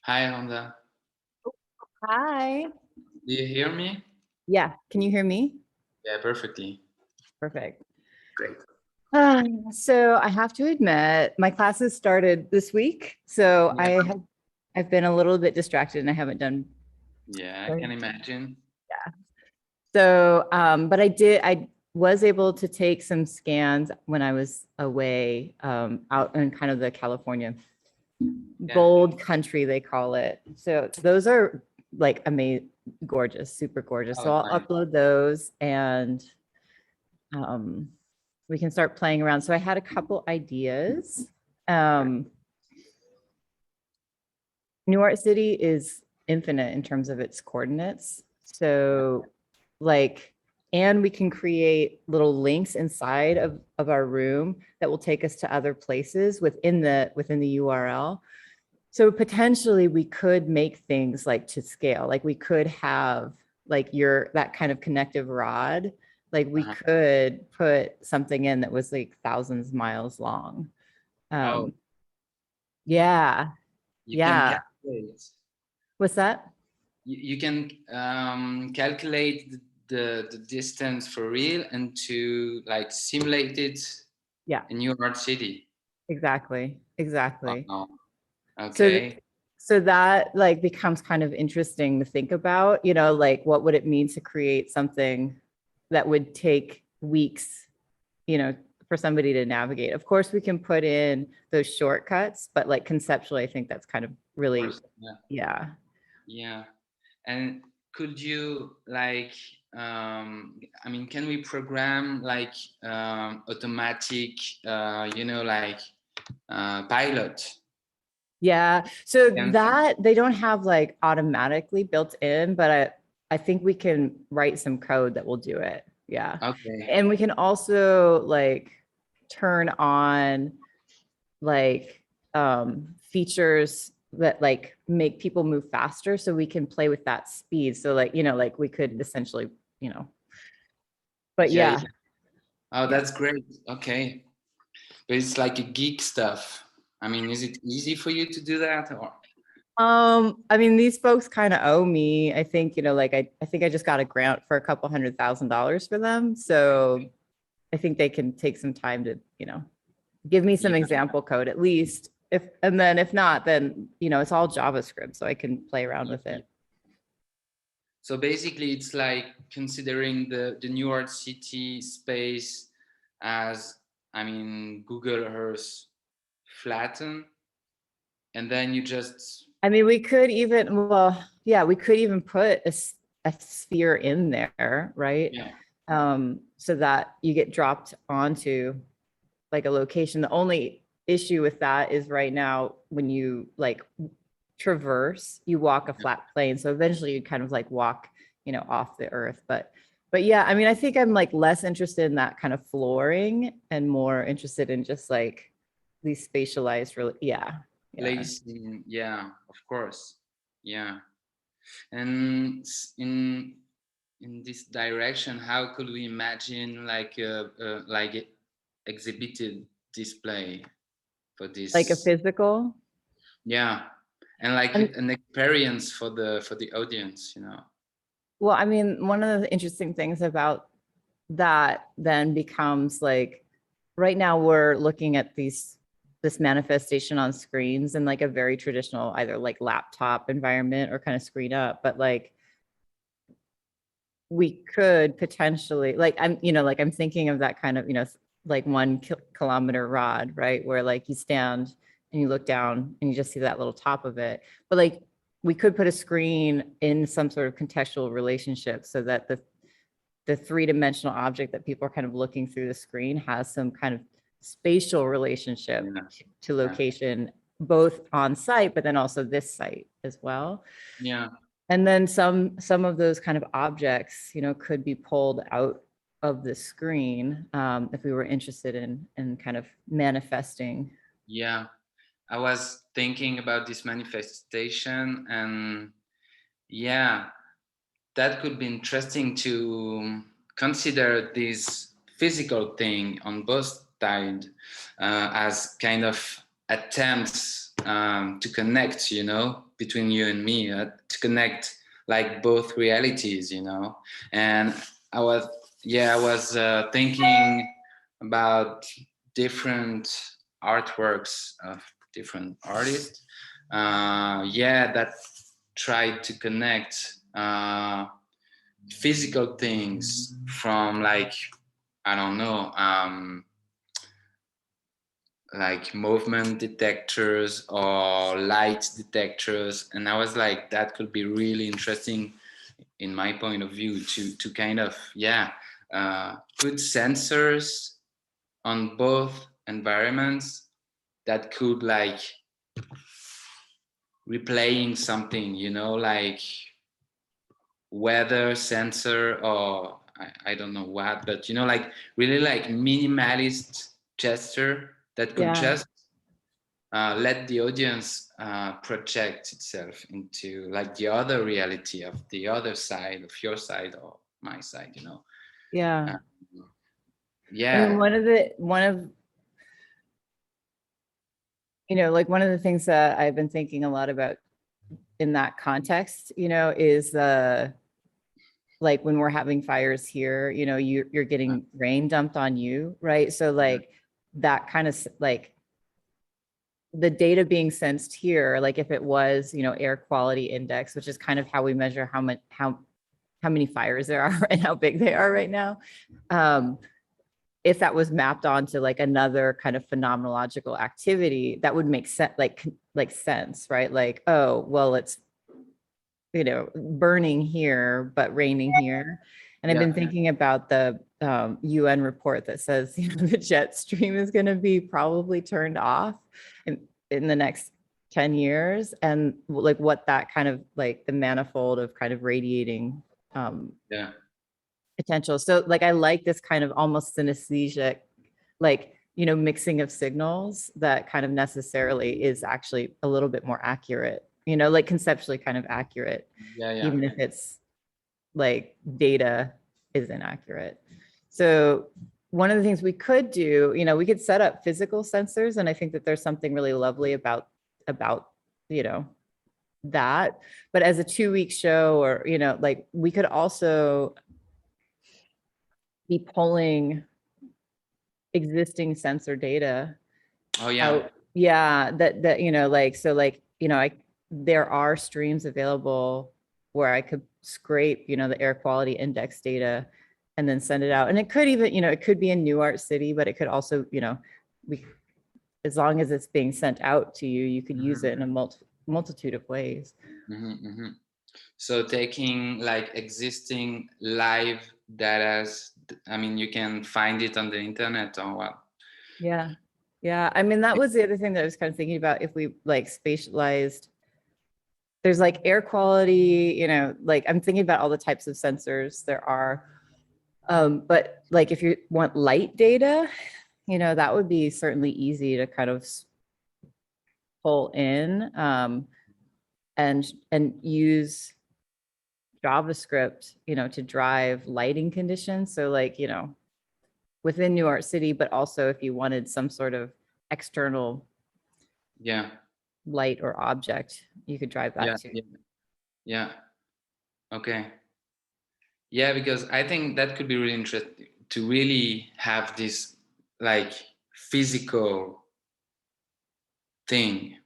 Hi, Rhonda. Hi. Do you hear me? Yeah. Can you hear me? Yeah, perfectly. Perfect. Great. So I have to admit, my classes started this week, so Yeah, I've been a little bit distracted and I haven't done. yeah, I can imagine. So, but I was able to take some scans when I was away, out in kind of the California Yeah. gold country, they call it. So those are like amazing, gorgeous, super gorgeous. So Oh, I'll nice. upload those and um, we can start playing around. So I had a couple ideas. Um, New York City is infinite in terms of its coordinates. Yeah. So like, and we can create little links inside of our room that will take us to other places within the URL. So potentially we could make things like to scale, like we could have like that kind of connective rod, like we Uh-huh. could put something in that was like thousands of miles long. Oh, Um, yeah, you can yeah. calculate. What's that? You can calculate the distance for real and to like simulate it Yeah, in your art city. exactly, exactly. Wow. So, Okay. so that like becomes kind of interesting to think about, like what would it mean to create something that would take weeks, for somebody to navigate. Of course, we can put in those shortcuts, but like conceptually, I think that's kind of Of really, course. Yeah. yeah. Yeah. And could you like, I mean, can we program like automatic, like pilot? Yeah. So Can that they don't have like automatically built in, but I think we can write some code that will do it. Yeah. okay. And we can also like turn on like features that like make people move faster so we can play with that speed. So like, like we could essentially, but Yeah, yeah, yeah. Oh, yeah. that's great. Okay. But it's like a geek stuff. I mean, is it easy for you to do that or? I mean, these folks kind of owe me. I think, like I think I just got a grant for a couple $100,000 for them. So I think they can take some time to, give me some Yeah. example code at least. And then if not, then, it's all JavaScript. So I can play around with Yeah. it. So basically, it's like considering the New York City space as, I mean, Google Earth flatten, and then you just I mean, we could even, well, yeah, we could even put a sphere in there, right? yeah. So that you get dropped onto like a location. The only issue with that is right now when you like traverse, you walk a flat plane. So eventually you kind of like walk, off the earth. But yeah, I mean, I think I'm like less interested in that kind of flooring and more interested in just like these spatialized, really, yeah, yeah. Placing, yeah, of course, yeah. And in this direction, how could we imagine like a exhibited display for Like a this? physical. Yeah, and like And an experience for the audience, you know. well, I mean, one of the interesting things about that then becomes like right now we're looking at this manifestation on screens in like a very traditional either like laptop environment or kind of screen up, but like we could potentially like I'm thinking of that kind of like 1 kilometer rod, right, where like you stand and you look down and you just see that little top of it, but like we could put a screen in some sort of contextual relationship so that the three-dimensional object that people are kind of looking through the screen has some kind of spatial relationship Yeah, to yeah, location, both on site, but then also this site as well. yeah. And then some of those kind of objects, could be pulled out of the screen if we were interested in kind of manifesting. Yeah. I was thinking about this manifestation, and yeah, that could be interesting to consider this physical thing on both sides as kind of attempts to connect, you know, between you and me, to connect like both realities, you know. And I was thinking about different artworks of different artists, that tried to connect physical things from, like, I don't know, like movement detectors or light detectors. And I was like, that could be really interesting in my point of view to kind of put sensors on both environments that could like replaying something, you know, like weather sensor or I don't know what, but you know, like really like minimalist gesture that could Yeah. just let the audience project itself into like the other reality of the other side of your side or my side, you know. Yeah. Uh, I mean, yeah, one of the things that I've been thinking a lot about in that context, is like when we're having fires here, you're getting rain dumped on you, right? So like that kind of like the data being sensed here, like if it was, air quality index, which is kind of how we measure how many fires there are and how big they are right now. If that was mapped onto like another kind of phenomenological activity, that would make sense, like sense, right? Like, oh, well, it's, burning here, but raining here. And I've been thinking about the UN report that says, the jet stream is going to be probably turned off in the next 10 years. And like what that kind of like the manifold of kind of radiating potential. So like, I like this kind of almost synesthesia, like, mixing of signals that kind of necessarily is actually a little bit more accurate, like conceptually kind of accurate, even if it's like data is inaccurate. So one of the things we could do, we could set up physical sensors. And I think that there's something really lovely about, that, but as a 2-week show or, like we could also be pulling existing sensor data. Oh yeah. Yeah, that like, so like, there are streams available where I could scrape, the air quality index data and then send it out. And it could even, it could be in New Art City, but it could also, as long as it's being sent out to you, you could use it in a multitude of ways. So taking like existing live data, I mean, you can find it on the internet or what? Yeah. Yeah. I mean, that was the other thing that I was kind of thinking about. If we like spatialized, there's like air quality, like I'm thinking about all the types of sensors there are. But like if you want light data, that would be certainly easy to kind of pull in and use JavaScript, to drive lighting conditions. So like, within New Art City, but also if you wanted some sort of external light or object, you could drive that too. Yeah. Okay. Yeah, because I think that could be really interesting to really have this like physical thing.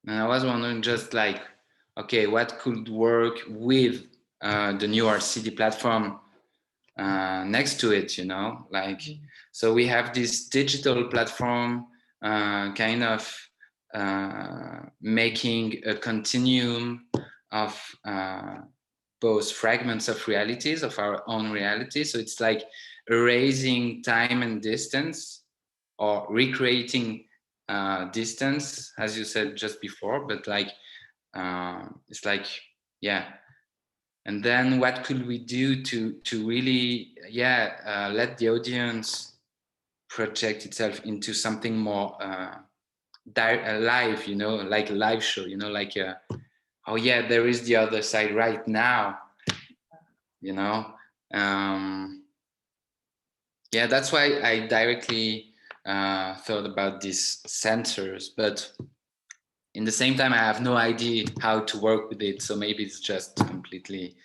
And I was wondering just like, okay, what could work with the New Art City platform next to it, like, so we have this digital platform kind of making a continuum of both fragments of realities, of our own reality. So it's like erasing time and distance or recreating distance, as you said just before, but like it's like, and then what could we do to really let the audience project itself into something more live, like a live show, like oh yeah, there is the other side right now, that's why I directly thought about these sensors, but in the same time, I have no idea how to work with it. So maybe it's just completely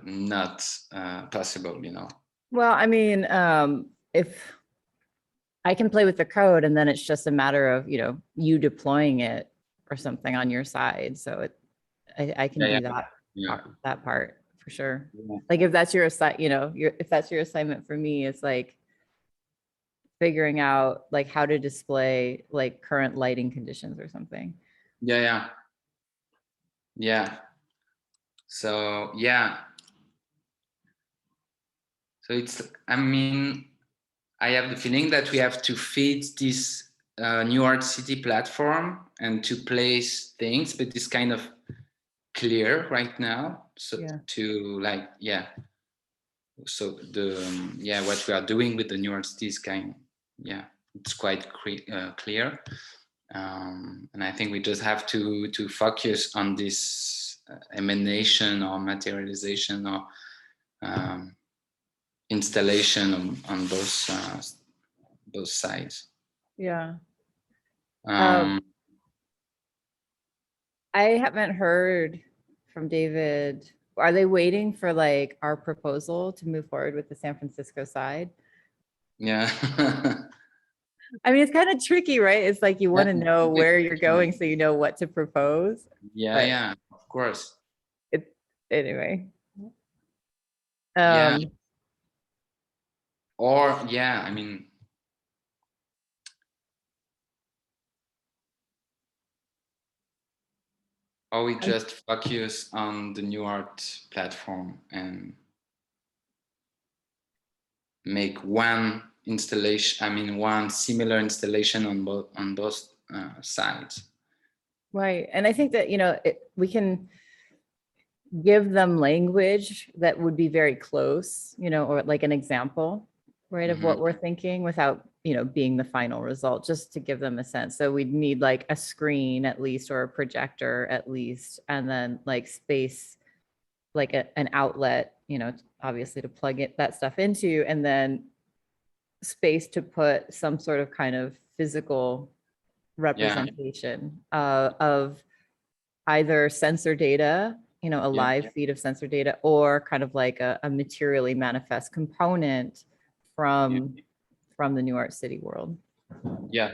not possible, you know. Well, I mean, if I can play with the code and then it's just a matter of, you know, you deploying it or something on your side. So I can do that part for sure. Yeah. Like if that's your you know, if that's your assignment for me, it's like figuring out like how to display like current lighting conditions or something. Yeah. So yeah. So it's, I mean, I have the feeling that we have to feed this New Art City platform and to place things, but it's kind of clear right now. So to like, so the what we are doing with the New Art City is it's quite clear. And I think we just have to focus on this emanation or materialization or installation on both sides. Yeah. I haven't heard from David. Are they waiting for like our proposal to move forward with the San Francisco side? Yeah. I mean, it's kind of tricky, right? It's like you want to know where you're going so you know what to propose. Yeah, of course. Anyway. Or I mean, or we just focus on the New Art platform and make one installation, I mean, one similar installation on both sides. Right. And I think that, you know, we can give them language that would be very close, you know, or like an example, right, of what we're thinking without, you know, being the final result, just to give them a sense. So we'd need like a screen at least, or a projector at least, and then like space, like an outlet, you know, obviously to plug that stuff into, and then space to put some sort of kind of physical representation of either sensor data, you know, a live feed of sensor data, or kind of like a materially manifest component from the New Art City world. Yeah.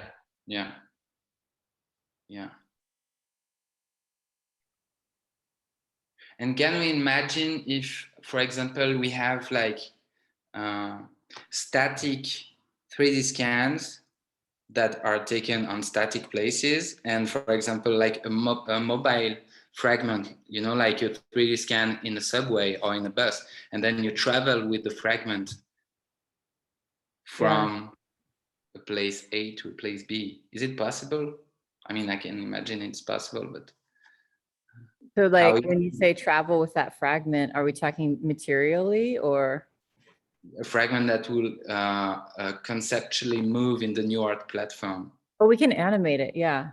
And can we imagine if, for example, we have like static 3D scans that are taken on static places, and for example, like a mobile fragment, you know, like you 3D scan in a subway or in a bus, and then you travel with the fragment from a place A to a place B. Is it possible? I mean, I can imagine it's possible, but so like when you say travel with that fragment, are we talking materially or a fragment that will conceptually move in the New Art platform? Oh, we can animate it. Yeah.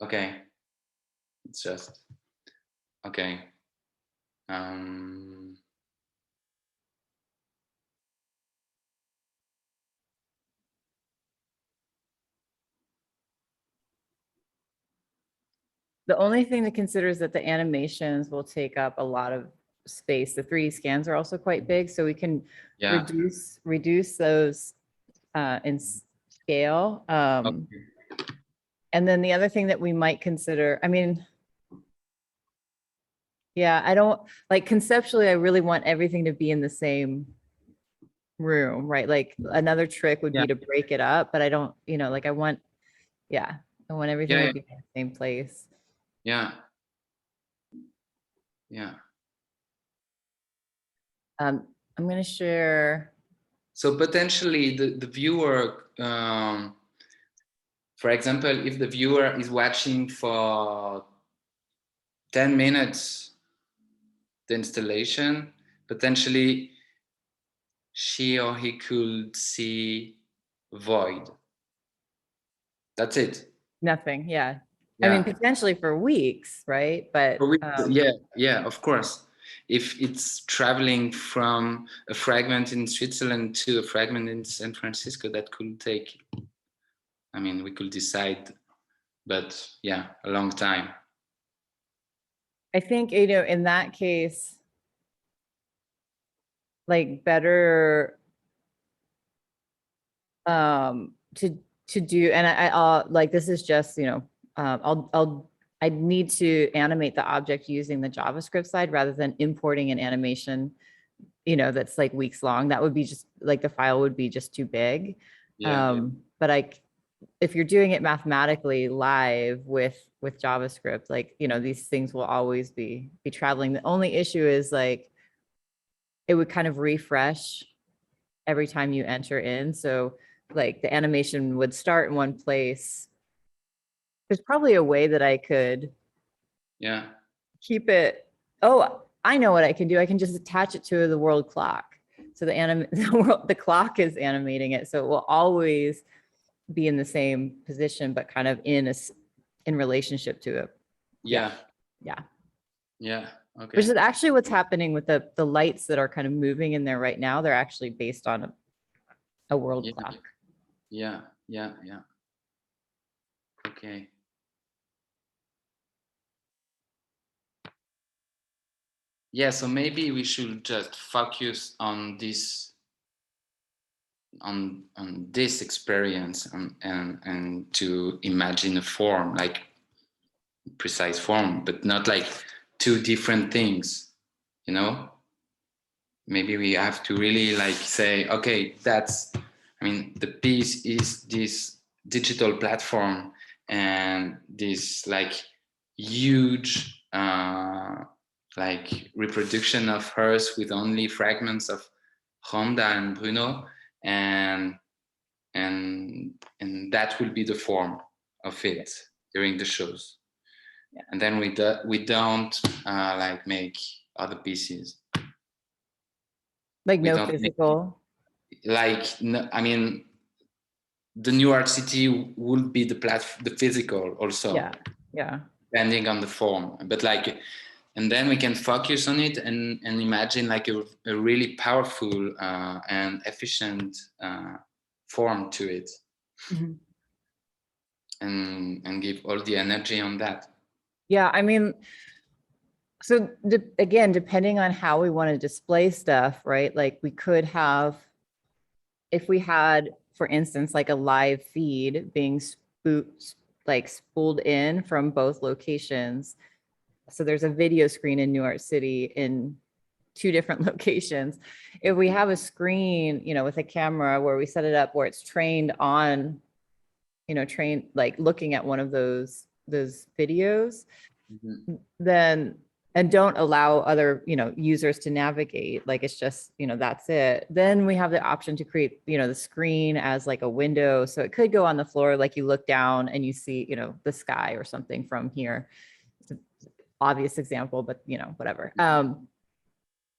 Okay. It's just okay. The only thing to consider is that the animations will take up a lot of space. The 3D scans are also quite big, so we can reduce those in scale. And then the other thing that we might consider, I mean, I don't like conceptually, I really want everything to be in the same room, right? Like another trick would be to break it up, but I don't, you know, like I want everything to be in the same place. I'm going to share. So potentially the viewer, for example, if the viewer is watching for 10 minutes the installation, potentially she or he could see void. That's it. Nothing. I mean, potentially for weeks, right? But for weeks, of course. if it's traveling from a fragment in Switzerland to a fragment in San Francisco, that could take, I mean, we could decide, but yeah, a long time. I think, you know, in that case, like better to do, and I'll like, this is just, you know, I need to animate the object using the JavaScript side rather than importing an animation, you know, that's like weeks long. That would be just like, the file would be just too big. Yeah. But if you're doing it mathematically live with JavaScript, like, you know, these things will always be traveling. The only issue is like, it would kind of refresh every time you enter in. So like the animation would start in one place. There's probably a way that I could keep it. Oh, I know what I can do. I can just attach it to the world clock. So the clock is animating it. So it will always be in the same position, but kind of in relationship to it. Yeah. Okay. Which is actually what's happening with the lights that are kind of moving in there right now. They're actually based on a world clock. Yeah. Okay. Yeah, so maybe we should just focus on this experience and to imagine a form, like precise form, but not like two different things, you know? Maybe we have to really like say, okay, that's, I mean, the piece is this digital platform and this like huge like reproduction of hers with only fragments of Rhonda and Bruno, and that will be the form of it during the shows. Yeah. And then we don't like make other pieces. Like no physical. I mean, the New Art City will be the physical also. Yeah. Depending on the form, but like, and then we can focus on it and imagine like a really powerful and efficient form to it, mm-hmm. and give all the energy on that. Yeah, I mean, so again, depending on how we want to display stuff, right? Like we could have, if we had, for instance, like a live feed being spooled in from both locations. So there's a video screen in New York City in 2 different locations. If we have a screen, you know, with a camera where we set it up where it's trained on, you know, like looking at one of those videos, mm-hmm. then, and don't allow other, you know, users to navigate, like it's just, you know, that's it. Then we have the option to create, you know, the screen as like a window. So it could go on the floor, like you look down and you see, you know, the sky or something from here. It's an obvious example, but you know, whatever.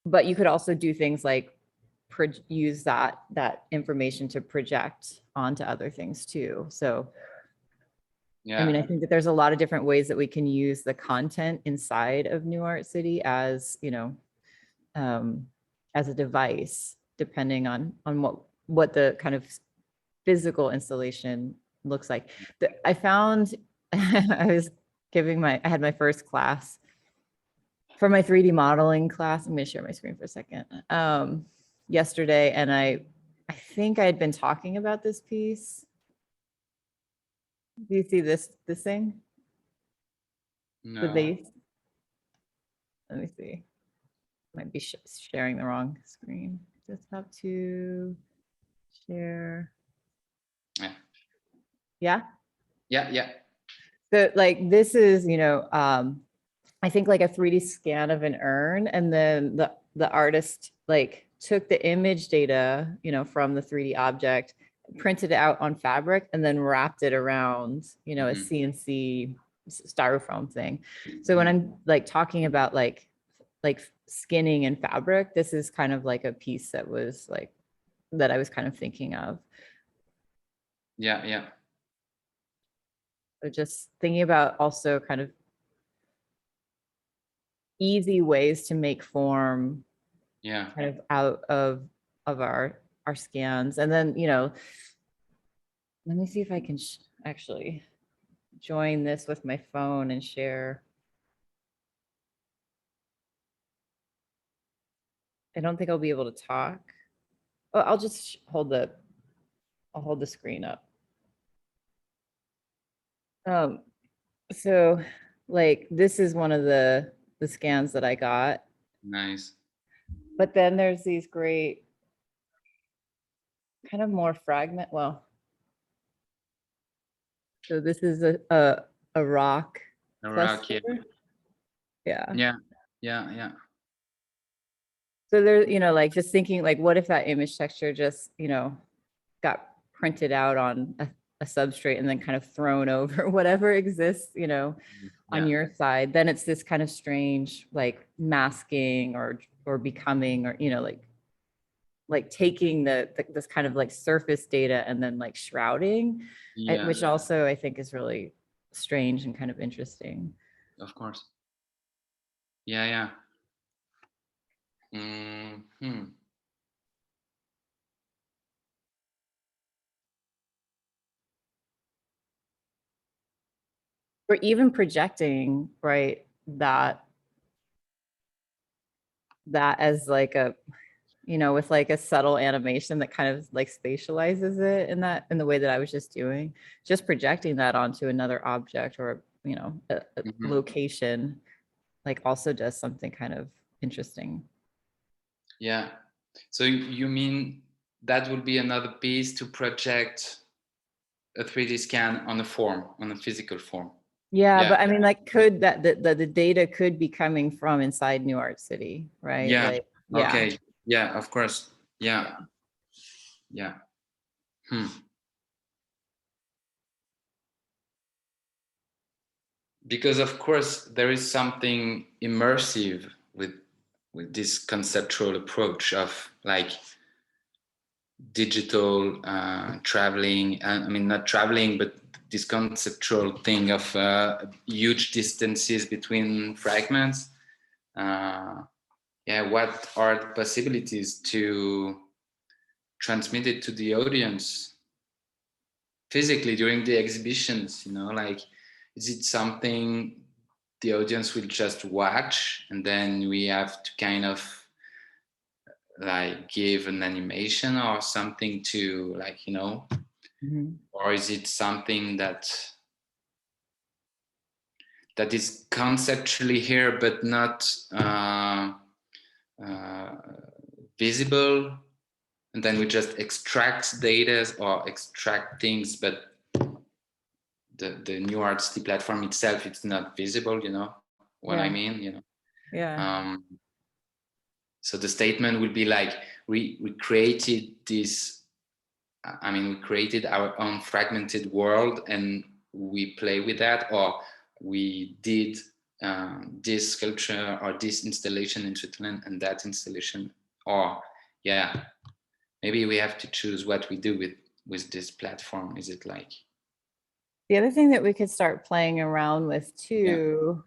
But you could also do things like use that information to project onto other things too. So yeah. I mean, I think that there's a lot of different ways that we can use the content inside of New Art City as, you know, as a device, depending on what the kind of physical installation looks like. I found, I had my first class for my 3D modeling class. I'm going to share my screen for a second. Yesterday, and I think I had been talking about this piece. Do you see this thing? No. The base. Let me see. Might be sharing the wrong screen. Just have to share. Yeah. So like this is, you know, I think like a 3D scan of an urn, and then the artist like took the image data, you know, from the 3D object, printed it out on fabric, and then wrapped it around, you know, a CNC styrofoam thing. So when I'm like talking about like skinning and fabric, this is kind of like a piece that was like, that I was kind of thinking of. Yeah. So just thinking about also kind of easy ways to make form Yeah. kind of out of our scans. And then, you know, let me see if I can actually join this with my phone and share. I don't think I'll be able to talk. Oh, I'll just I'll hold the screen up. So like this is one of the scans that I got. Nice. But then there's these great kind of more fragment. Well, so this is a rock Iraq, cluster. yeah. Yeah. Yeah. Yeah. Yeah. So there, you know, like just thinking like, what if that image texture just, you know, got printed out on a substrate and then kind of thrown over whatever exists, you know, on Yeah. your side, then it's this kind of strange like masking or becoming, or, you know, like taking this kind of like surface data and then like shrouding, Yeah. which also I think is really strange and kind of interesting. Of course. Yeah. Yeah. Hmm. Or even projecting, right, that as like a, you know, with like a subtle animation that kind of like spatializes it in the way that I was just doing, just projecting that onto another object or, you know, a location, like also does something kind of interesting. Yeah. So you mean that would be another piece to project a 3D scan on a form, on a physical form? Yeah, Yeah. but I mean, like, could that the data could be coming from inside New Art City, right? Yeah. Like, yeah. Okay. Yeah. Of course. Yeah. Yeah. Yeah. Because of course there is something immersive with this conceptual approach of like digital traveling. I mean, not traveling, but this conceptual thing of huge distances between fragments. Yeah, what are the possibilities to transmit it to the audience physically during the exhibitions? You know, like, is it something the audience will just watch and then we have to kind of like give an animation or something to, like, you know, or is it something that is conceptually here but not uh, visible, and then we just extract data or extract things, but the new artsy platform itself, it's not visible, you know what I mean, you know. Yeah. So the statement will be like, we created this, I mean, we created our own fragmented world and we play with that, or we did this sculpture or this installation in Switzerland and that installation, or yeah, maybe we have to choose what we do with this platform. Is it like, The other thing that we could start playing around with too,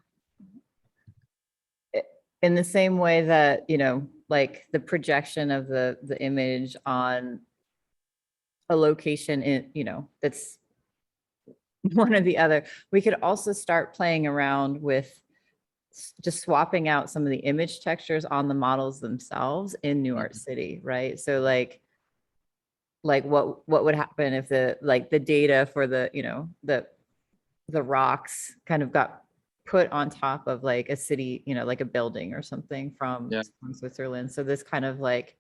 in the same way that, you know, like the projection of the image on a location in, you know, that's one or the other, we could also start playing around with just swapping out some of the image textures on the models themselves in New Art City, right? So like what would happen if the data for the, you know, the rocks kind of got put on top of like a city, you know, like a building or something from Switzerland. So this kind of like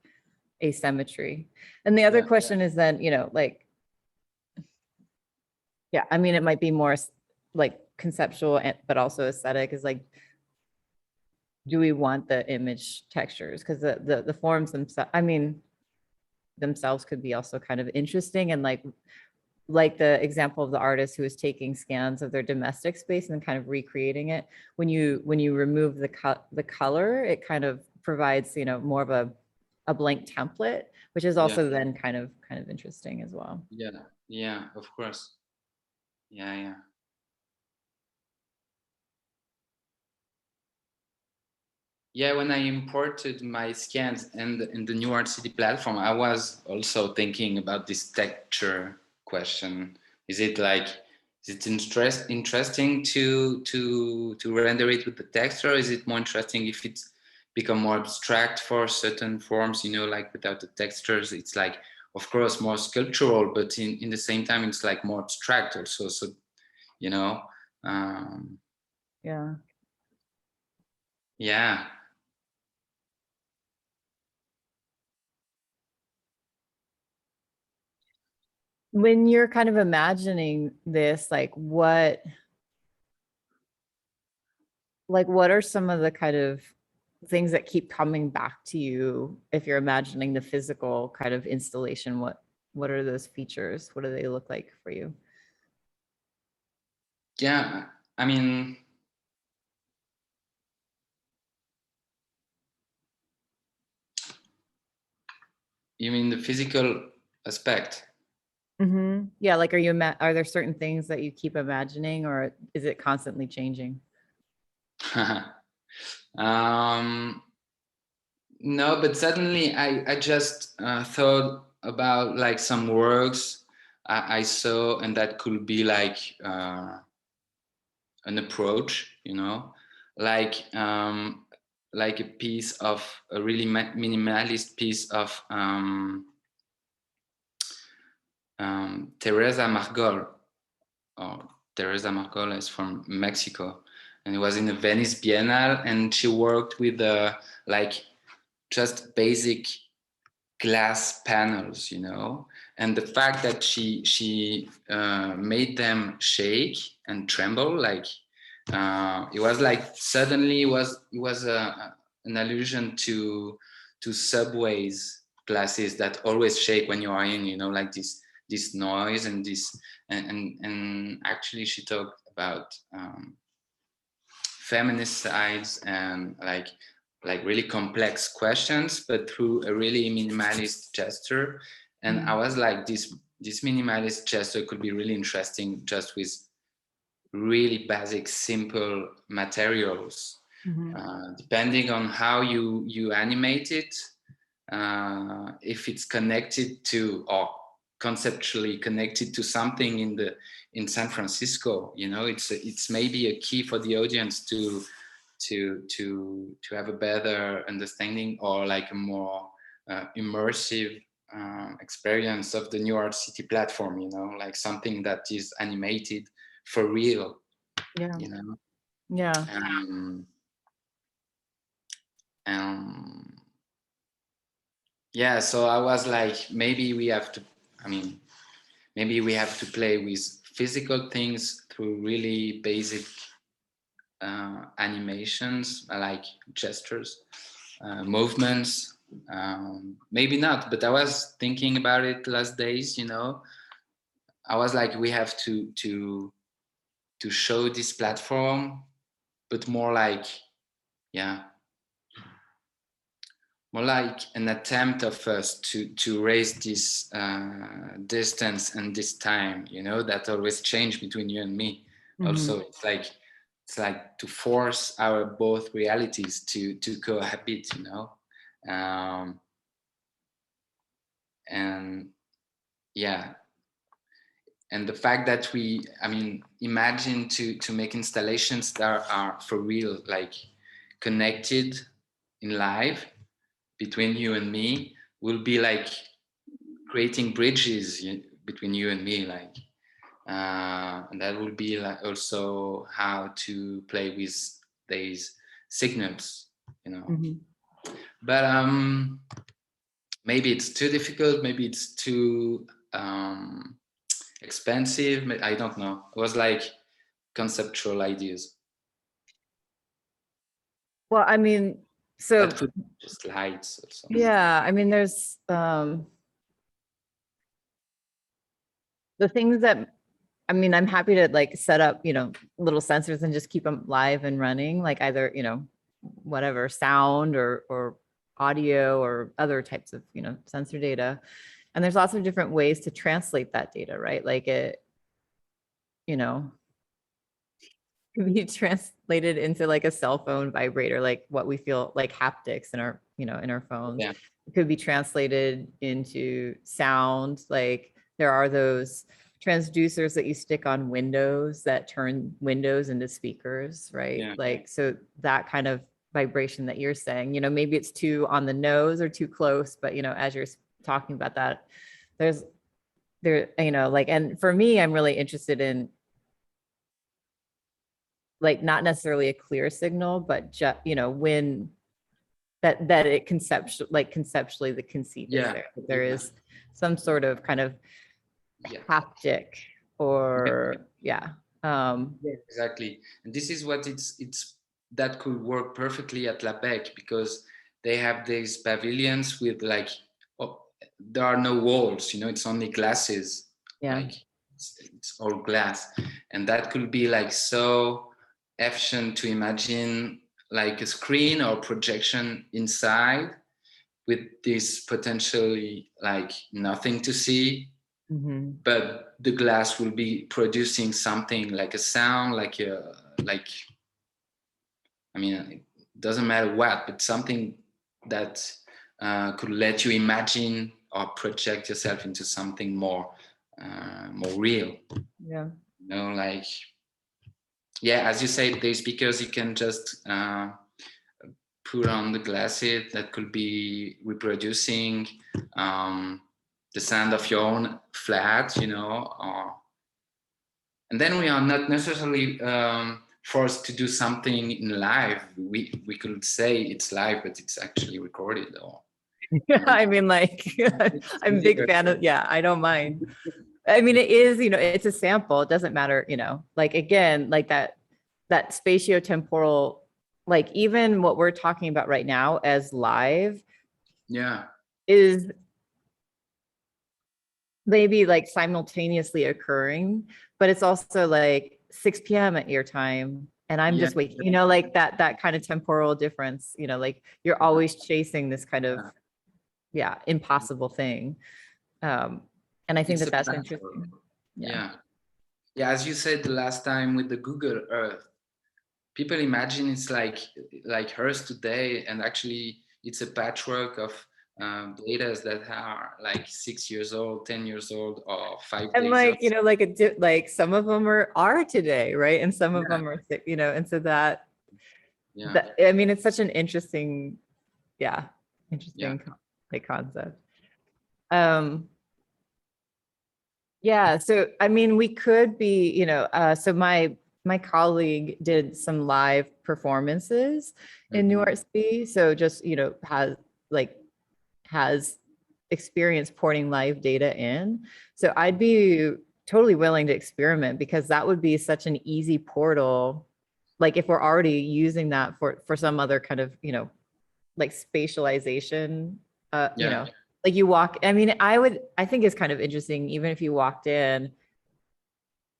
asymmetry. And the other question is then, you know, like, yeah, I mean, it might be more like conceptual, but also aesthetic, is like, do we want the image textures? Because the forms themselves, I mean, themselves could be also kind of interesting, and like the example of the artist who was taking scans of their domestic space and kind of recreating it. When you remove the color, it kind of provides, you know, more of a blank template, which is also then kind of interesting as well. Yeah, of course. Yeah. Yeah, when I imported my scans in the New Art City platform, I was also thinking about this texture question. Is it like, is it interesting to render it with the text, or is it more interesting if it's become more abstract for certain forms, you know, like without the textures? It's like, of course, more sculptural, but in the same time, it's like more abstract also. So, you know, um, Yeah. yeah. When you're kind of imagining this, what are some of the kind of things that keep coming back to you if you're imagining the physical kind of installation? What are those features? What do they look like for you? Yeah, I mean, you mean the physical aspect? Yeah, like are there certain things that you keep imagining, or is it constantly changing? um, no, but suddenly I just thought about like some works I saw, and that could be like an approach, you know, like like a piece of a really minimalist piece of Teresa Margol. Or Teresa Margol is from Mexico, and it was in the Venice Biennale, and she worked with like just basic glass panels, you know, and the fact that she made them shake and tremble, like it was like suddenly it was an allusion to subways glasses that always shake when you are in, you know, like this noise and this and actually she talked about feminist sides and like really complex questions, but through a really minimalist gesture. And I was like, this minimalist gesture could be really interesting just with really basic, simple materials. Depending on how you animate it, if it's connected to or conceptually connected to something in San Francisco, you know, it's maybe a key for the audience to have a better understanding or like a more immersive experience of the New Art City platform, you know, like something that is animated for real, Yeah. you know. Yeah. Um, yeah, so I was like, maybe we have to, I mean, maybe we have to play with physical things through really basic animations, like gestures, movements. Maybe not, but I was thinking about it last days, you know. I was like, we have to show this platform, but more like, yeah, more like an attempt of us to raise this distance and this time, you know, that always change between you and me. Also, it's like to force our both realities to cohabit, you know. And yeah, and the fact that I mean, imagine to make installations that are for real, like connected in live between you and me, will be like creating bridges between you and me, like and that will be like also how to play with these signals, you know. But maybe it's too difficult, maybe it's too expensive, I don't know. It was like conceptual ideas Well, I mean, that so could be just lights also. yeah, I mean, there's the things that, I mean, I'm happy to like set up, little sensors and just keep them live and running, like either, whatever sound or audio or other types of, sensor data. And there's lots of different ways to translate that data, right? Like it, you know, could be translated into like a cell phone vibrator, like what we feel like haptics in our, in our phones. Yeah. It could be translated into sound. Like there are those transducers that you stick on windows that turn windows into speakers, right? Yeah. Like, so that kind of vibration that you're saying, maybe it's too on the nose or too close, but as you're talking about that, like, and for me, I'm really interested in like not necessarily a clear signal, but just, when that it conceptually the conceit is there. That there is some sort of kind of haptic or Exactly. And this is what it's that could work perfectly at La Becque, because they have these pavilions with like, there are no walls, it's only glasses. Like it's all glass, and that could be like so efficient to imagine like a screen or projection inside with this potentially like nothing to see, but the glass will be producing something like a sound, like I mean, it doesn't matter what, but something that could let you imagine or project yourself into something more real. Yeah. Like, yeah, as you say, there's speakers you can just put on the glasses that could be reproducing the sound of your own flat, and then we are not necessarily forced to do something in live. We could say it's live, but it's actually recorded. Or I mean, like, I'm a big fan of, I don't mind. I mean, it is, it's a sample. It doesn't matter, like, again, like that spatiotemporal, like even what we're talking about right now as live is maybe like simultaneously occurring, but it's also like 6 p.m. at your time. And I'm just waking, like that kind of temporal difference, like you're always chasing this kind of, impossible thing. And I think that's interesting. Yeah. As you said the last time with the Google Earth, people imagine it's like Earth today, and actually it's a patchwork of data that are like 6 years old, 10 years old, or 5 and days like, like some of them are today, right? And some of them are, and so that, I mean, it's such an interesting, like concept. So I mean, we could be, so my colleague did some live performances in New York City. So just, has experience porting live data in. So I'd be totally willing to experiment, because that would be such an easy portal. Like if we're already using that for some other kind of, like spatialization, like you walk, I mean, I think it's kind of interesting, even if you walked in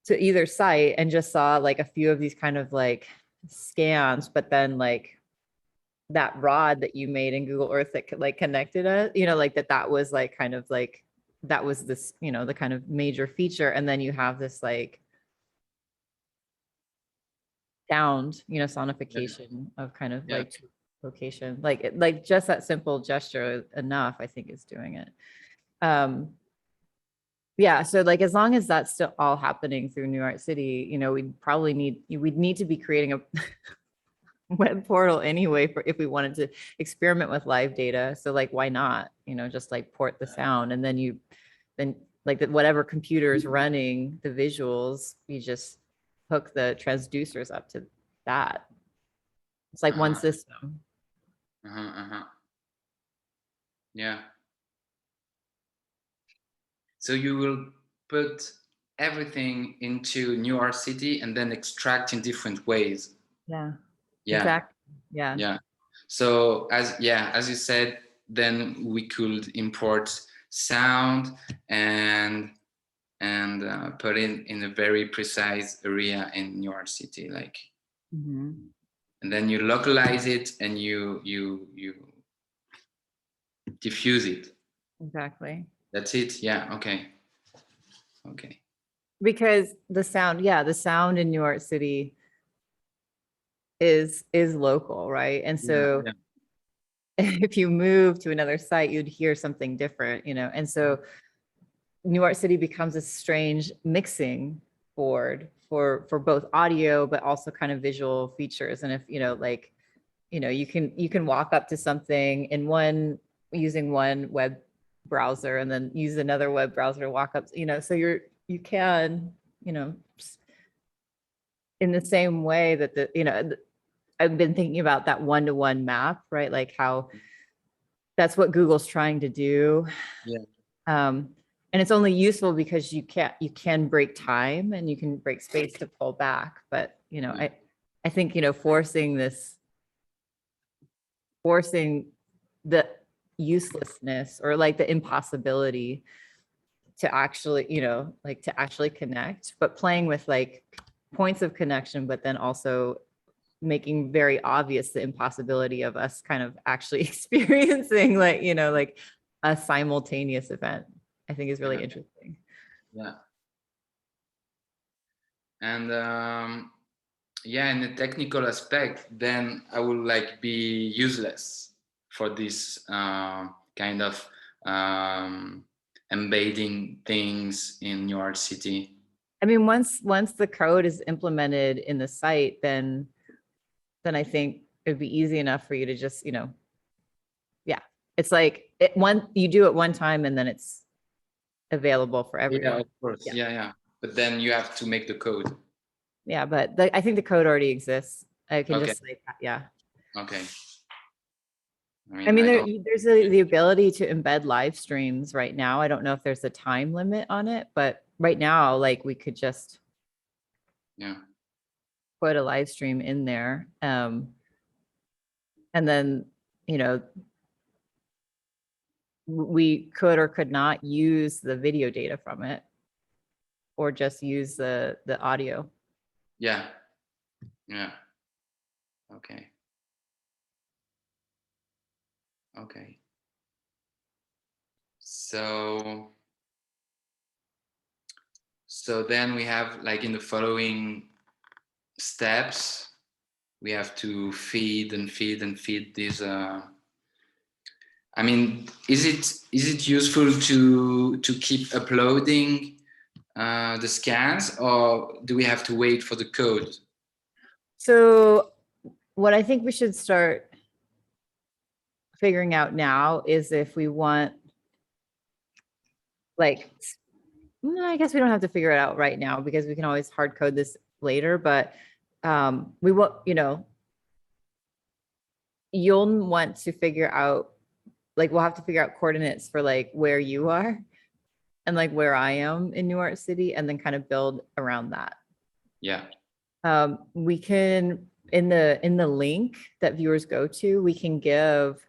to either site and just saw like a few of these kind of like scans, but then like that rod that you made in Google Earth that like connected us, like that was like kind of like, that was this, the kind of major feature. And then you have this like sound, sonification of kind of like location, like just that simple gesture enough, I think is doing it. So like, as long as that's still all happening through New York City, we'd need to be creating a web portal anyway if we wanted to experiment with live data. So like, why not, just like port the sound, and then like whatever computer is running the visuals, you just hook the transducers up to that. It's like one system. Yeah. So you will put everything into New York City and then extract in different ways. Yeah. Exactly. Yeah. So as you said, then we could import sound and put it in a very precise area in New York City, like, and then you localize it and you diffuse it. Exactly. That's it. Yeah. Okay. Because the sound in New York City, is local, right? And so if you move to another site, you'd hear something different, you know? And so New York City becomes a strange mixing board for both audio, but also kind of visual features. And if, you know, like, you know, you can walk up to something in one, using one web browser and then use another web browser to walk up, you know, so you can, you know, in the same way that the, you know, I've been thinking about that one-to-one map, right? Like how that's what Google's trying to do. Yeah. And it's only useful because you can break time and you can break space to pull back. But, you know, I think, you know, forcing the uselessness or like the impossibility to actually, you know, like to actually connect, but playing with like points of connection, but then also making very obvious the impossibility of us kind of actually experiencing like, you know, like a simultaneous event, I think is really interesting. Yeah. And yeah, in the technical aspect, then I would like be useless for this kind of embedding things in your city. I mean, once the code is implemented in the site, then I think it'd be easy enough for you to just, you know, yeah, it's like you do it one time and then it's available for everyone. Yeah, of course. Yeah. But then you have to make the code. Yeah, but I think the code already exists. I can just like, yeah. Okay. I mean, there's the ability to embed live streams right now. I don't know if there's a time limit on it, but right now, like we could just put a live stream in there. And then, you know, we could or could not use the video data from it or just use the audio. Yeah. Okay. So then we have like in the following steps, we have to feed these. I mean, is it useful to keep uploading the scans, or do we have to wait for the code? So what I think we should start figuring out now is if we want, like, I guess we don't have to figure it out right now because we can always hard code this later, but we will, you know, you'll want to figure out, like, we'll have to figure out coordinates for like where you are and like where I am in New York City and then kind of build around that. Yeah. We can, in the link that viewers go to, we can give,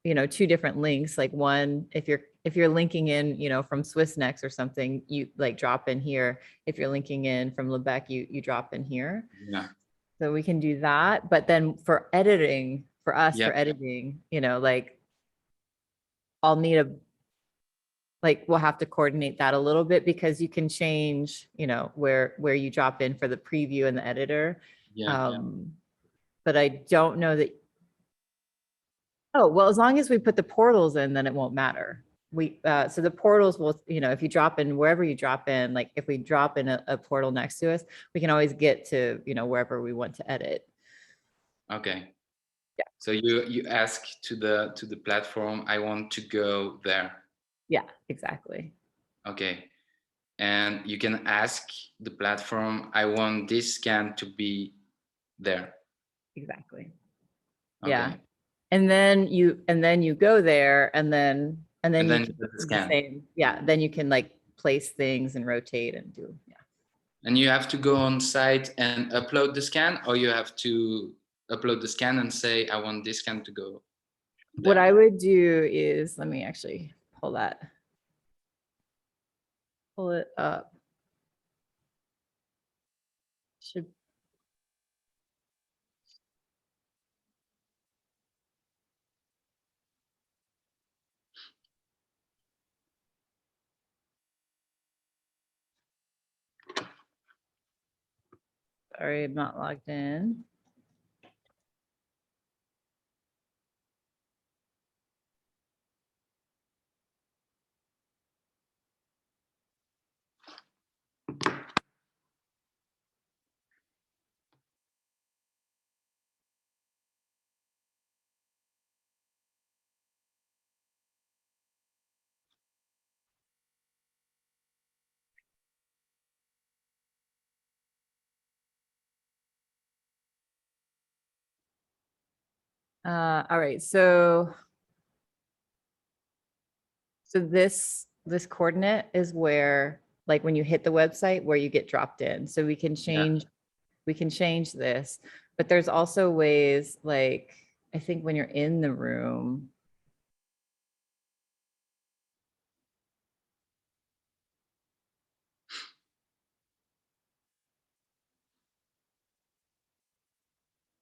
you know, two different links. Like one, if you're linking in, you know, from Swissnex or something, you like drop in here. If you're linking in from Becque, you drop in here. Yeah. So we can do that. But then for editing, for editing, you know, like I'll need we'll have to coordinate that a little bit because you can change, you know, where you drop in for the preview and the editor. But I don't know that. Oh, well, as long as we put the portals in, then it won't matter. So the portals will, you know, if you drop in wherever you drop in, like if we drop in a portal next to us, we can always get to, you know, wherever we want to edit. Okay. Yeah. So you ask to the platform, I want to go there. Yeah, exactly. Okay. And you can ask the platform, I want this scan to be there. Exactly. Okay. Yeah. And then you go there and then you can do the same. Yeah. Then you can like place things and rotate and do. Yeah. And you have to go on site and upload the scan, or you have to upload the scan and say, I want this scan to go there. What I would do is, let me actually pull it up. Should. Sorry, I'm not logged in. All right, so this coordinate is where, like, when you hit the website, where you get dropped in. So we can Yeah. change this, but there's also ways, like, I think when you're in the room,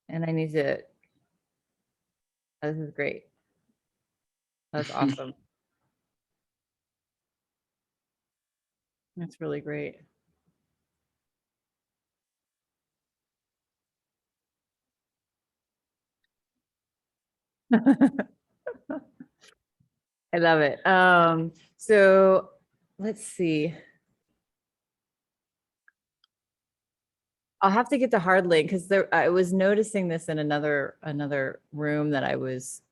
and I need to, oh, this is great. That's awesome. That's really great. I love it. So let's see. I'll have to get the hard link because I was noticing this in another room that I was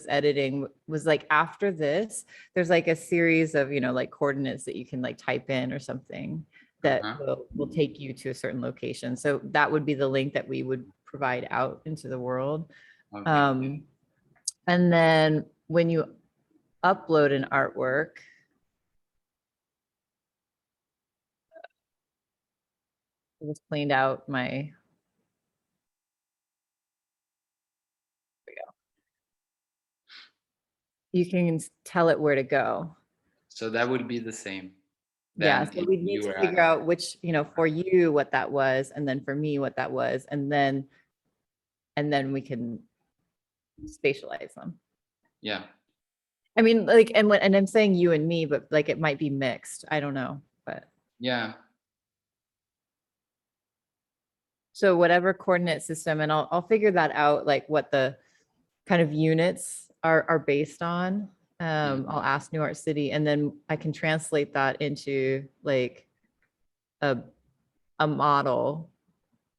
editing, was like, after this, there's like a series of, like, coordinates that you can like type in or something that will take you to a certain location. So that would be the link that we would provide out into the world. Okay. And then when you upload an artwork, I just cleaned out my, you can tell it where to go. So that would be the same. Yeah, Then so if we need you to were figure out which, for you what that was, and then for me what that was, and then we can spatialize them. yeah. I mean, like, and I'm saying you and me, but like it might be mixed. I don't know, but Yeah. so whatever coordinate system, and I'll figure that out, like what the kind of units are based on. I'll ask New York City, and then I can translate that into like a model,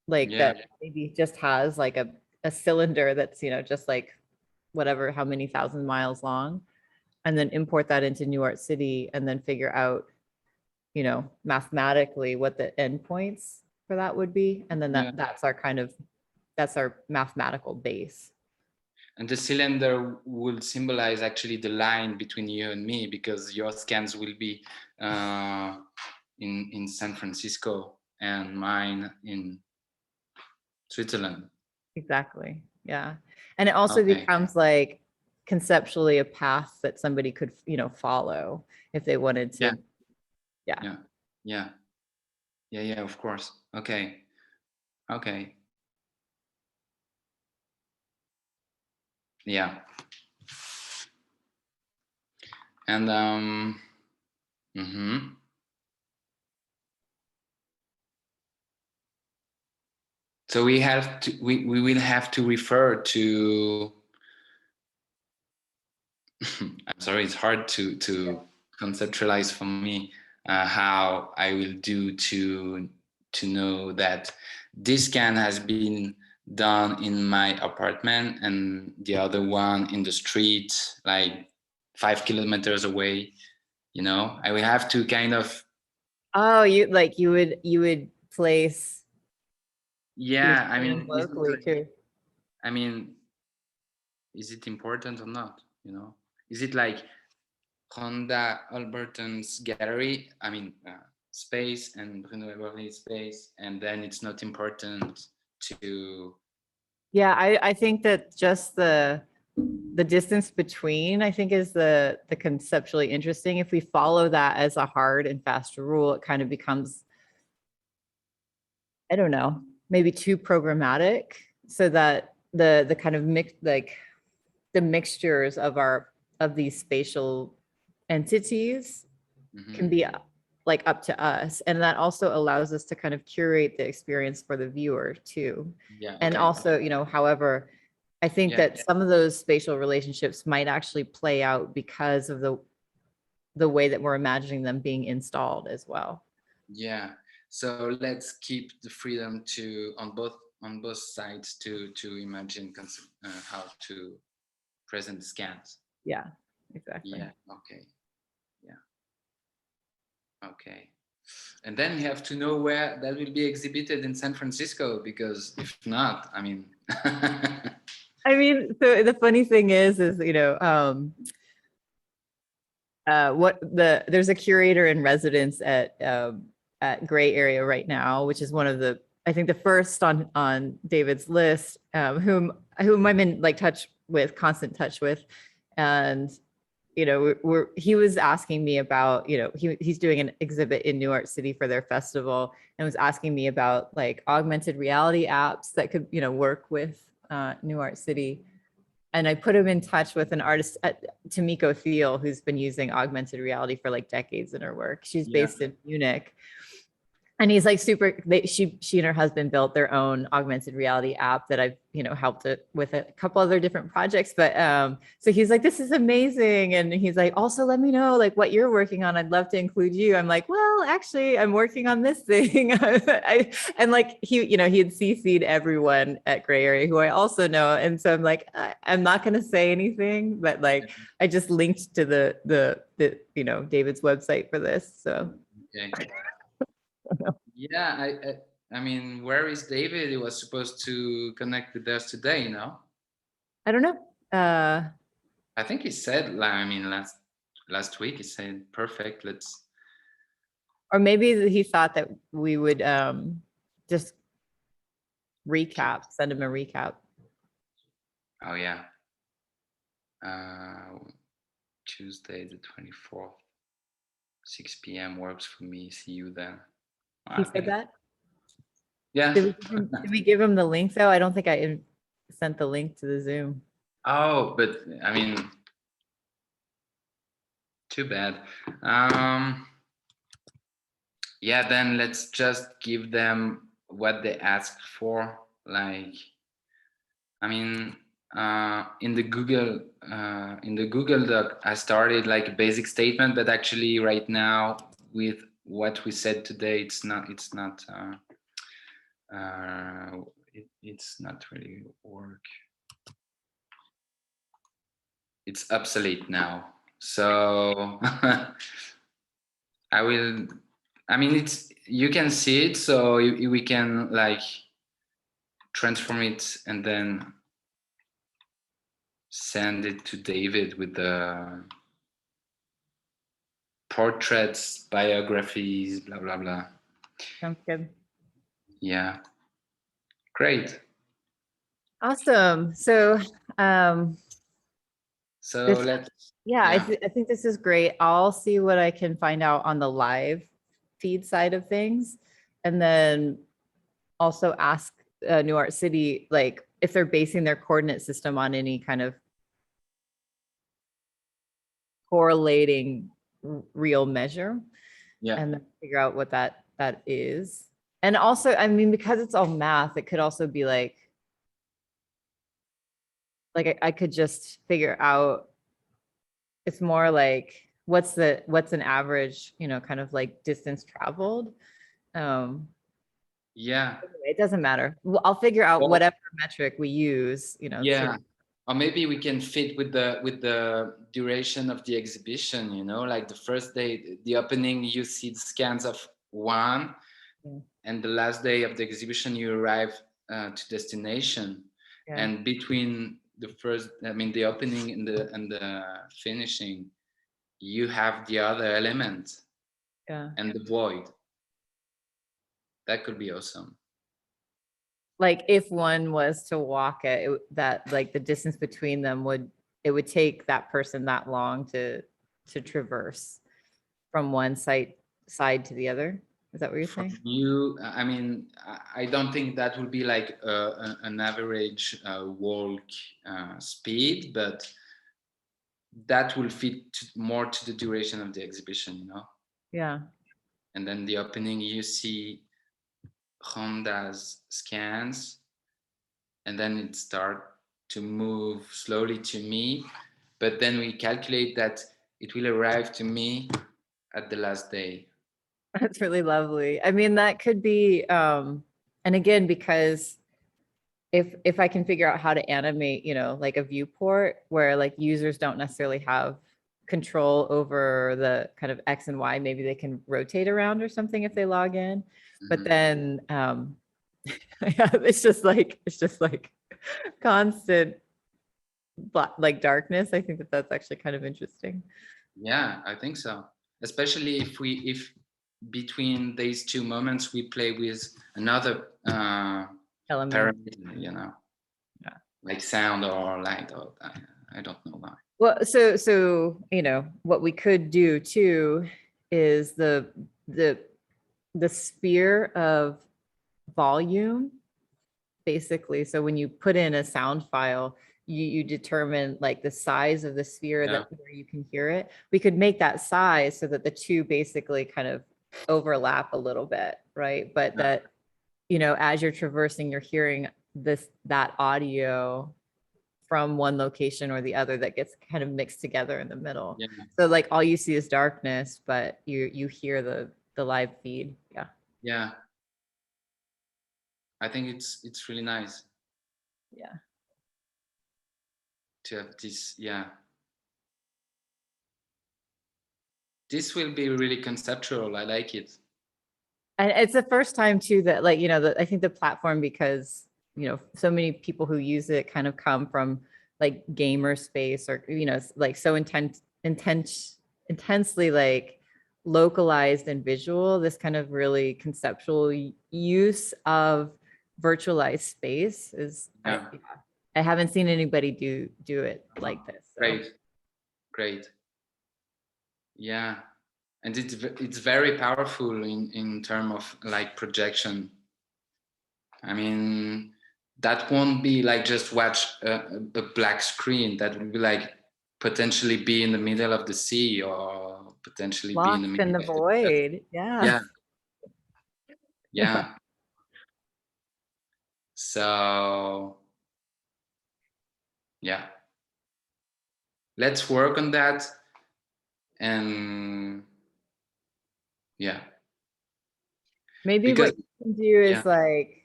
like Yeah. that maybe just has like a cylinder that's, just like whatever, how many thousand miles long, and then import that into New York City, and then figure out, mathematically what the endpoints for that would be. And then Yeah. that's our mathematical base. And the cylinder will symbolize actually the line between you and me, because your scans will be in San Francisco and mine in Switzerland. Exactly. Yeah. And it also Okay. becomes like conceptually a path that somebody could, follow if they wanted to. Yeah. Yeah. Yeah. Yeah. Yeah. Of course. Okay. Okay. Yeah. And so we will have to refer to I'm sorry, it's hard to conceptualize for me how I will do to know that this scan has been done in my apartment and the other one in the street, like 5 kilometers away. I will have to kind of. Oh, you would place your Yeah, I scans mean, locally too. I mean, is it important or not? Is it like Rhonda Holberton's gallery, space, and Bruno Aeberli space, and then it's not important to. Yeah, I think that just the distance between, I think, is the conceptually interesting. If we follow that as a hard and fast rule, it kind of becomes, I don't know, maybe too programmatic, so that the kind of like the mixtures of these spatial entities can be like up to us, and that also allows us to kind of curate the experience for the viewer too. Yeah. And Okay. also, however, I think that some of those spatial relationships might actually play out because of the way that we're imagining them being installed as well. Yeah. So let's keep the freedom to on both sides to imagine how to present the scans. Yeah, exactly. Yeah. Okay. Yeah. Okay. And then you have to know where that will be exhibited in San Francisco, because if not, I mean. I mean, so the funny thing is, there's a curator in residence at Gray Area right now, which is one of the, I think the first on David's list, whom I'm in like constant touch with. And, he was asking me about, he's doing an exhibit in New Art City for their festival, and was asking me about like augmented reality apps that could, work with New Art City. And I put him in touch with an artist, Tamiko Thiel, who's been using augmented reality for like decades in her work. She's based in Munich. And he's like she and her husband built their own augmented reality app that I've, helped it with a couple other different projects. But so he's like, this is amazing. And he's like, also let me know like what you're working on. I'd love to include you. I'm like, well, actually I'm working on this thing. And like he had CC'd everyone at Gray Area who I also know. And so I'm like, I'm not going to say anything, but like, I just linked to the David's website for this. So. Okay. Yeah, I mean, where is David? He was supposed to connect with us today, no? I don't know. I think he said, I mean, last week he said, perfect, let's. Or maybe he thought that we would just send him a recap. Oh yeah. Tuesday the 24th, 6 p.m. works for me. See you then. He said that? Yeah. Did we give him the link though? I don't think I sent the link to the Zoom. Oh, but I mean, too bad. Yeah, then let's just give them what they asked for. Like, I mean, in the Google Doc, I started like a basic statement, but actually right now with what we said today, it's not really work. It's obsolete now. So you can see it, so we can like transform it and then send it to David with the portraits, biographies, blah, blah, blah. Sounds good. Yeah. Great. Awesome. So, I think this is great. I'll see what I can find out on the live feed side of things. And then also ask New Art City, like if they're basing their coordinate system on any kind of correlating real measure, and then figure out what that is. And also, I mean, because it's all math, it could also be like I could just figure out, it's more like what's an average, kind of like distance traveled. Yeah, it doesn't matter. I'll figure out whatever metric we use, yeah. Or maybe we can fit with the duration of the exhibition, like the first day, the opening, you see the scans of 1, and the last day of the exhibition, you arrive to destination. Yeah. And between the opening and the finishing, you have the other element. Yeah. And the void. That could be awesome. Like if one was to walk it, that like the distance between them would take that person that long to traverse from one side to the other. Is that what you're saying? I mean, I don't think that would be like an average walk speed, but that will fit more to the duration of the exhibition, Yeah. And then the opening, you see Rhonda's scans, and then it start to move slowly to me, but then we calculate that it will arrive to me at the last day. That's really lovely. I mean, that could be, and again, because if I can figure out how to animate, like a viewport where like users don't necessarily have control over the kind of X and Y, maybe they can rotate around or something if they log in. Mm-hmm. But then it's just like constant like darkness. I think that that's actually kind of interesting. Yeah, I think so. Especially if between these two moments we play with another Element. parameter, you know, Yeah. like sound or light, or I don't know why. Well, so you know what we could do too is the sphere of volume, basically. So when you put in a sound file, you determine like the size of the sphere Yeah. that where you can hear it. We could make that size so that the two basically kind of overlap a little bit, right? But Yeah. that, you know, as you're traversing, you're hearing that audio from one location or the other that gets kind of mixed together in the middle. Yeah. So like all you see is darkness, but you hear the live feed. Yeah. Yeah. I think it's really nice Yeah. to have this. Yeah. This will be really conceptual. I like it. And it's the first time too that like, you know, I think the platform, because, you know, so many people who use it kind of come from like gamer space, or, you know, like so intensely like localized and visual, this kind of really conceptual use of virtualized space is, Yeah. I haven't seen anybody do it like this. So. Great. Yeah. And it's very powerful in terms of like projection. I mean, that won't be like just watch a black screen. That would be like potentially be in the middle of the sea, or potentially be in the Lost in middle the of the void. Yeah. yeah. So yeah, let's work on that. And yeah, Maybe because what you can do yeah, is like,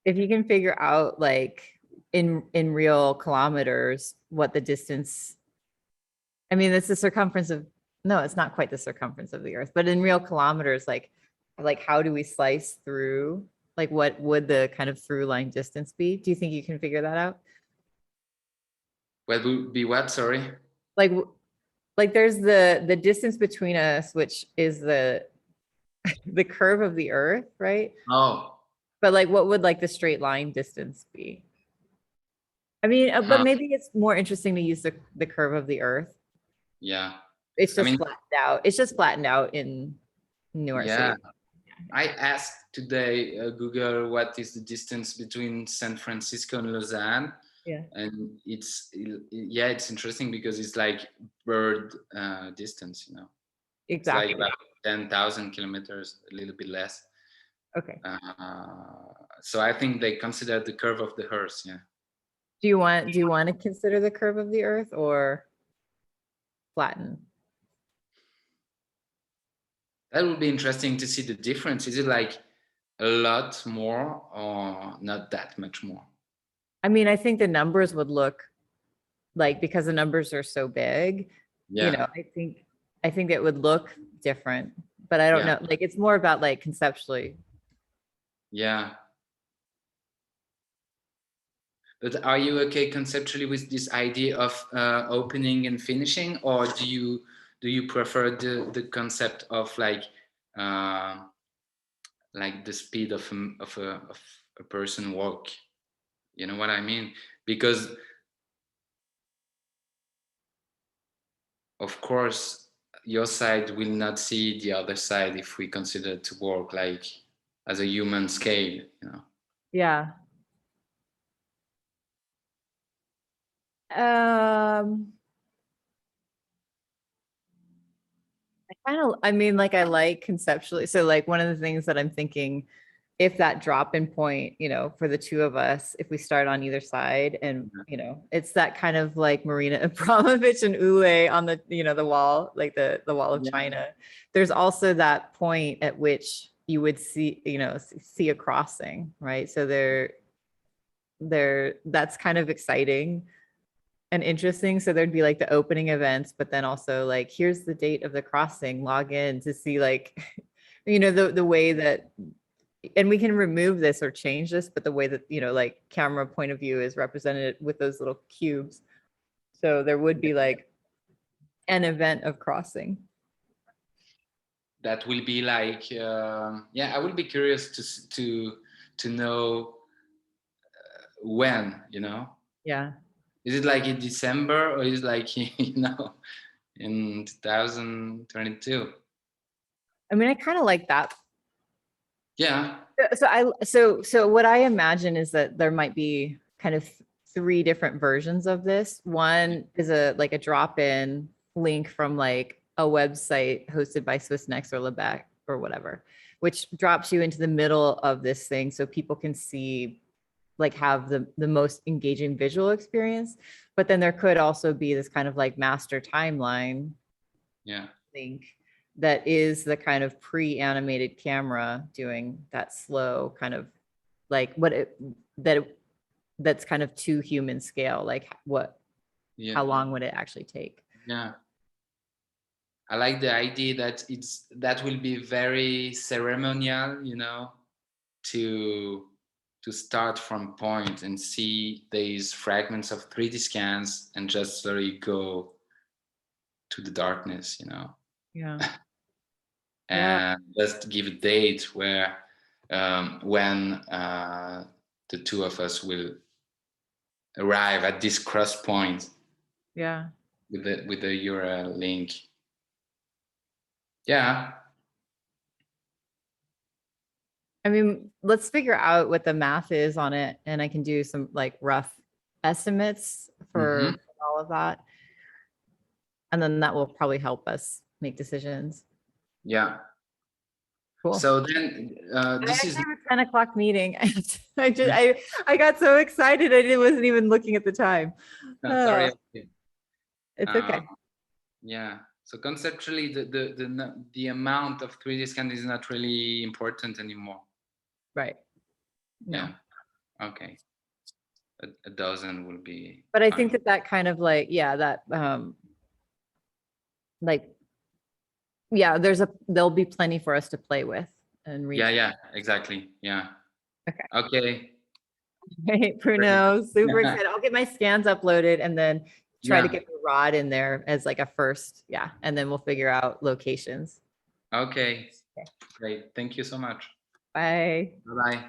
if you can figure out like in real kilometers what the distance, I mean, it's the circumference of, no, it's not quite the circumference of the earth, but in real kilometers, like how do we slice through, like what would the kind of through line distance be? Do you think you can figure that out? what would be what? Sorry. Like there's the distance between us, which is the the curve of the earth, right? Oh, But like what would like the straight line distance be? I mean, but huh. maybe it's more interesting to use the curve of the earth. Yeah. It's I just mean, flattened out. It's just flattened out in New York yeah. City. I asked today Google what is the distance between San Francisco and Lausanne, Yeah, and it's interesting because it's like bird distance, you know. It's like exactly. about 10,000 kilometers, a little bit less. Okay. So I think they consider the curve of the Earth. Yeah. Do you want to consider the curve of the earth or flatten? That would be interesting to see the difference. Is it like a lot more or not that much more? I mean, I think the numbers would look like, because the numbers are so big, you Yeah. know, I think it would look different, but I don't Yeah. know. Like it's more about like conceptually. Yeah. But are you okay conceptually with this idea of opening and finishing, or do you prefer the concept of like the speed of a person walk? You know what I mean? Because of course your side will not see the other side if we consider to work like as a human scale, you know. Yeah. Um, I mean, like I like conceptually. So like one of the things that I'm thinking, if that drop in point, you know, for the two of us, if we start on either side and, you know, it's that kind of like Marina Abramovich and Ule on the, you know, the wall, like the wall of Yeah. China. There's also that point at which you would see, you know, see a crossing, right? So that's kind of exciting and interesting. So there'd be like the opening events, but then also like, here's the date of the crossing, log in to see like, you know, the way that and we can remove this or change this, but the way that, like camera point of view is represented with those little cubes. So there would be like an event of crossing. That will be like, I will be curious to know when, Yeah. Is it like in December or is it like, in 2022? I mean, I kind of like that. Yeah. So what I imagine is that there might be kind of 3 different versions of this. One is like a drop-in link from like a website hosted by Swissnex or Becque or whatever, which drops you into the middle of this thing so people can see, like have the most engaging visual experience. But then there could also be this kind of like master timeline link that is the kind of pre-animated camera doing that slow kind of like that's kind of to human scale, like how long would it actually take? Yeah, I like the idea that that will be very ceremonial, to start from point and see these fragments of 3D scans and just slowly go to the darkness, Yeah. And just give a date where when the 2 of us will arrive at this cross point. Yeah. With the URL link. Yeah. I mean, let's figure out what the math is on it, and I can do some like rough estimates for all of that. And then that will probably help us make decisions. Yeah. Cool. So then this is a 10 o'clock meeting. I got so excited I wasn't even looking at the time. Sorry. It's okay. Yeah. So conceptually, the amount of 3D scan is not really important anymore. Right. No. Yeah. Okay. A dozen will be. But I think that kind of like, there'll be plenty for us to play with and read. Yeah, exactly. Yeah. Okay. Hey, Bruno, super excited. I'll get my scans uploaded and then try to get the rod in there as like a first. Yeah. And then we'll figure out locations. Okay. Great. Thank you so much. Bye. Bye-bye.